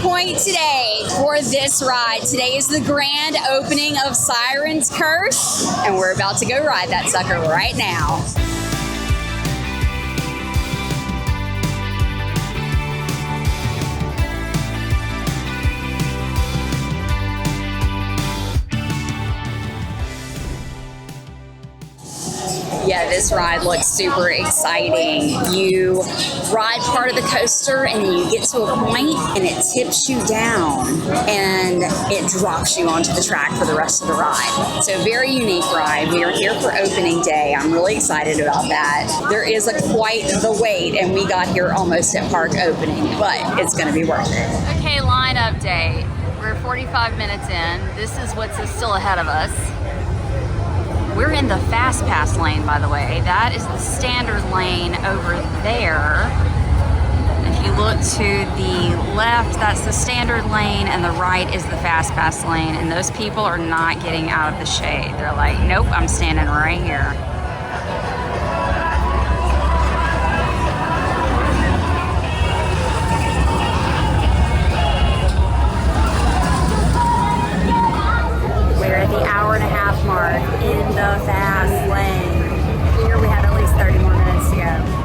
Point today for this ride. Today is the grand opening of Siren's Curse, and we're about to go ride that sucker right now. Yeah, this ride looks super exciting. You ride part of the coaster and then you get to a point and it tips you down and it drops you onto the track for the rest of the ride. So very unique ride. We are here for opening day. I'm really excited about that. There is quite the wait and we got here almost at park opening, but it's going to be worth it. Okay, lineup day. We're 45 minutes in. This is what's still ahead of us. We're in the fast pass lane, by the way. That is the standard lane over there. If you look to the left, that's the standard lane, and the right is the fast pass lane. And those people are not getting out of the shade. They're like, nope, I'm standing right here. We're at the hour-and-a-half mark in the fast lane. Here we have at least 30 more minutes to go.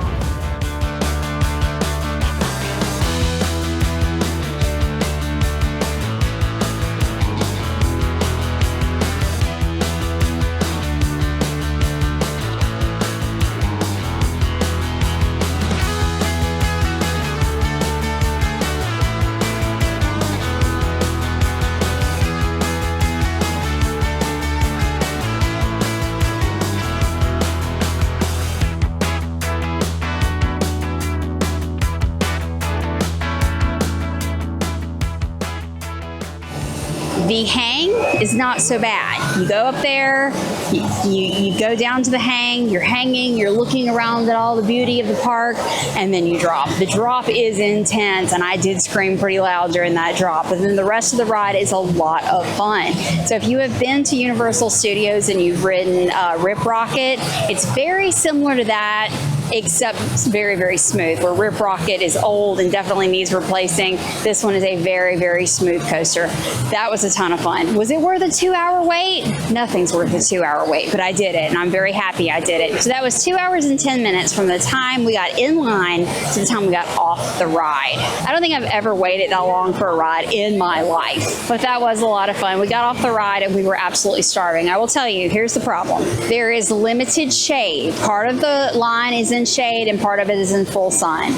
The hang is not so bad. You go up there, you go down to the hang, you're hanging, you're looking around at all the beauty of the park, and then you drop. The drop is intense, and I did scream pretty loud during that drop, but then the rest of the ride is a lot of fun. So if you have been to Universal Studios and you've ridden Rip Rocket, it's very similar to that, except very, very smooth. Where Rip Rocket is old and definitely needs replacing, this one is a very, very smooth coaster. That was a ton of fun. Was it worth a 2-hour wait? Nothing's worth a 2-hour wait, but I did it, and I'm very happy I did it. So that was 2 hours and 10 minutes from the time we got in line to the time we got off the ride. I don't think I've ever waited that long for a ride in my life, but that was a lot of fun. We got off the ride and we were absolutely starving. I will tell you, here's the problem. There is limited shade. Part of the line is in shade and part of it is in full sun.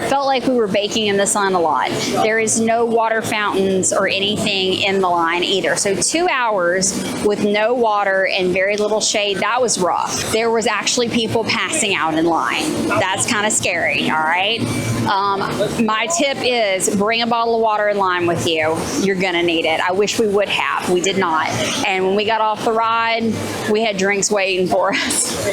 Felt like we were baking in the sun a lot. There is no water fountains or anything in the line either. So 2 hours with no water and very little shade, that was rough. There was actually people passing out in line. That's kind of scary, all right? My tip is bring a bottle of water in line with you. You're gonna need it. I wish we would have. We did not. And when we got off the ride, we had drinks waiting for us.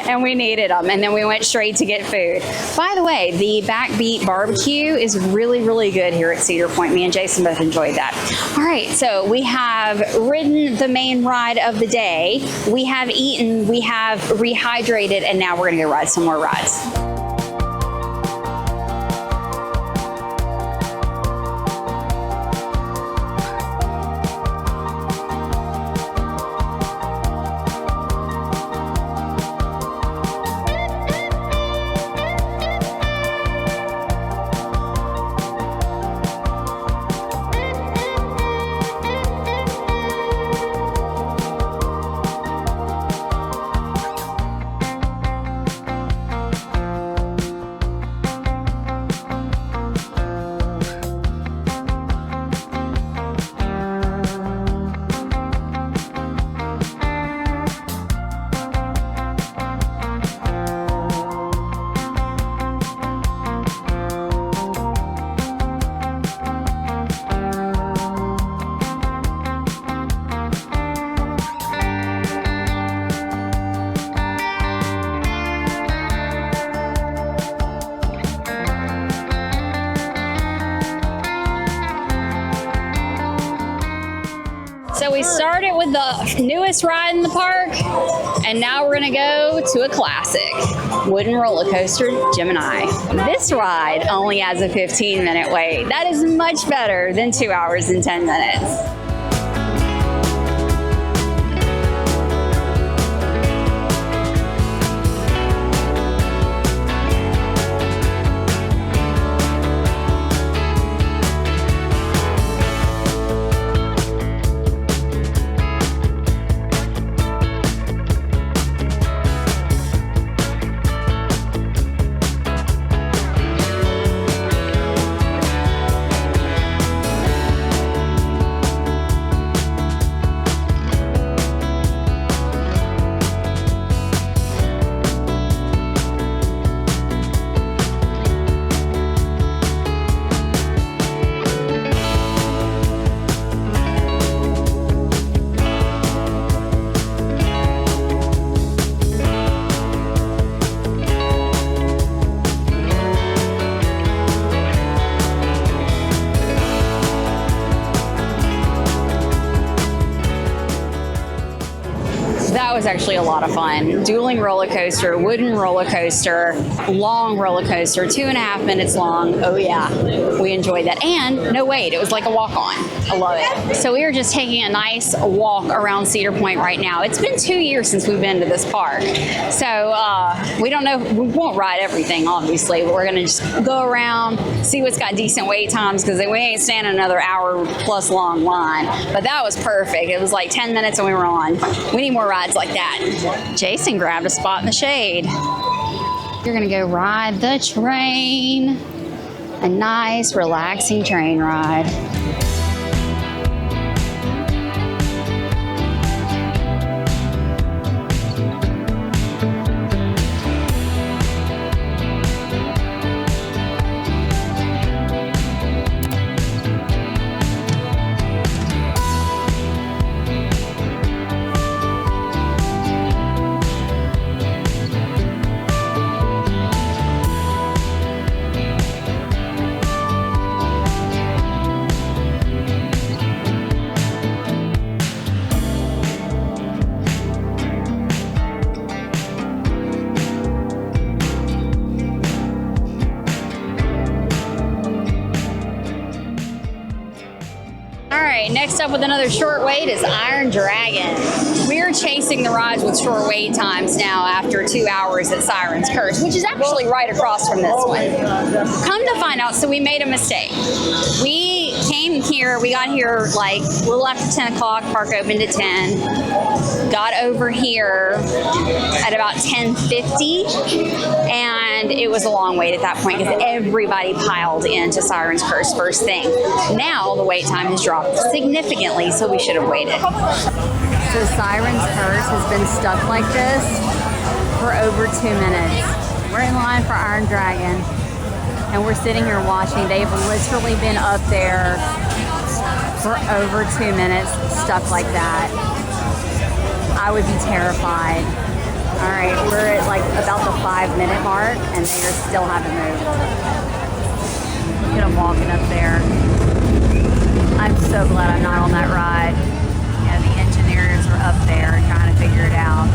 And we needed them. And then we went straight to get food. By the way, the Backbeat barbecue is really, really good here at Cedar Point. Me and Jason both enjoyed that. All right, so we have ridden the main ride of the day. We have eaten, we have rehydrated, and now we're gonna go ride some more rides. So we started with the newest ride in the park, And now we're gonna go to a classic, wooden roller coaster, Gemini. This ride only has a 15-minute wait. That is much better than 2 hours and 10 minutes. That was actually a lot of fun. Dueling roller coaster, wooden roller coaster, long roller coaster, 2.5 minutes long. Oh yeah, we enjoyed that. And no wait, it was like a walk on. I love it. So we are just taking a nice walk around Cedar Point right now. It's been 2 years since we've been to this park. So we don't know, we won't ride everything obviously, but we're gonna just go around, see what's got decent wait times because we ain't standing another hour plus long line. But that was perfect. It was like 10 minutes and we were on. We need more rides like that. Jason grabbed a spot in the shade. You're gonna go ride the train. A nice, relaxing train ride. All right, next up with another short wait is Iron Dragon. We're chasing the rides with short wait times now after 2 hours at Siren's Curse, which is actually right across from this one. Come to find out, so we made a mistake. We came here, we got here like a little after 10 o'clock, park opened at 10. Got over here at about 10:50, and it was a long wait at that point because everybody piled into Siren's Curse first thing. Now the wait time has dropped significantly, so we should have waited. So Siren's Curse has been stuck like this for over 2 minutes. We're in line for Iron Dragon, and we're sitting here watching. They've literally been up there for over 2 minutes, stuck like that. I would be terrified. All right, we're at like about the 5-minute mark, and they still haven't moved. Look at them walking up there. I'm so glad I'm not on that ride. Yeah, the engineers are up there trying to figure it out.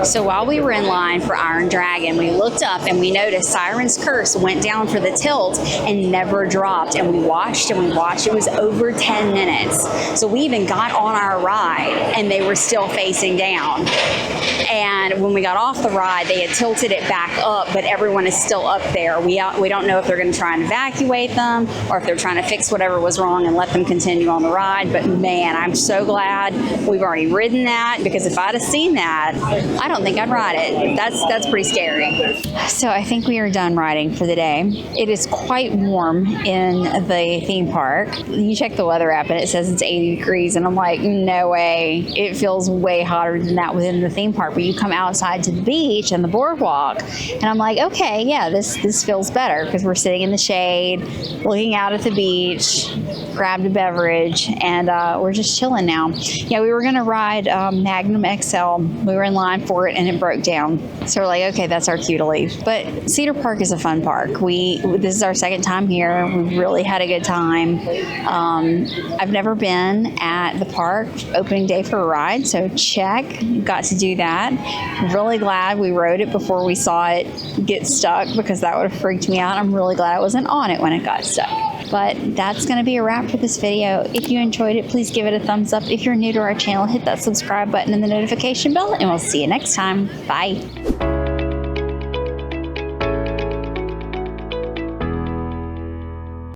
So while we were in line for Iron Dragon, we looked up and we noticed Siren's curse went down for the tilt and never dropped. And we watched and we watched. It was over 10 minutes. So we even got on our ride and they were still facing down. And when we got off the ride, they had tilted it back up, but everyone is still up there. We don't know if they're going to try and evacuate them or if they're trying to fix whatever was wrong and let them continue on the ride. But man, I'm so glad we've already ridden that, because if I'd have seen that, I don't think I'd ride it. That's pretty scary. So I think we are done riding for the day. It is quite warm in the theme park. You check the weather app and it says it's 80 degrees, and I'm like, no way. It feels way hotter than that within the theme park. But you come outside to the beach and the boardwalk, and I'm like, okay, yeah, this feels better, because we're sitting in the shade, looking out at the beach, grabbed a beverage, and we're just chilling now. Yeah, we were gonna ride Magnum XL. We were in line for it and it broke down. So we're like, okay, that's our cue to leave. But Cedar Park is a fun park. This is our second time here. We really had a good time. I've never been at the park opening day for a ride, so check. Got to do that. Really glad we rode it before we saw it get stuck, because that would have freaked me out. I'm really glad I wasn't on it when it got stuck. But that's going to be a wrap for this video. If you enjoyed it, please give it a thumbs up. If you're new to our channel, hit that subscribe button and the notification bell, and we'll see you next time. Bye.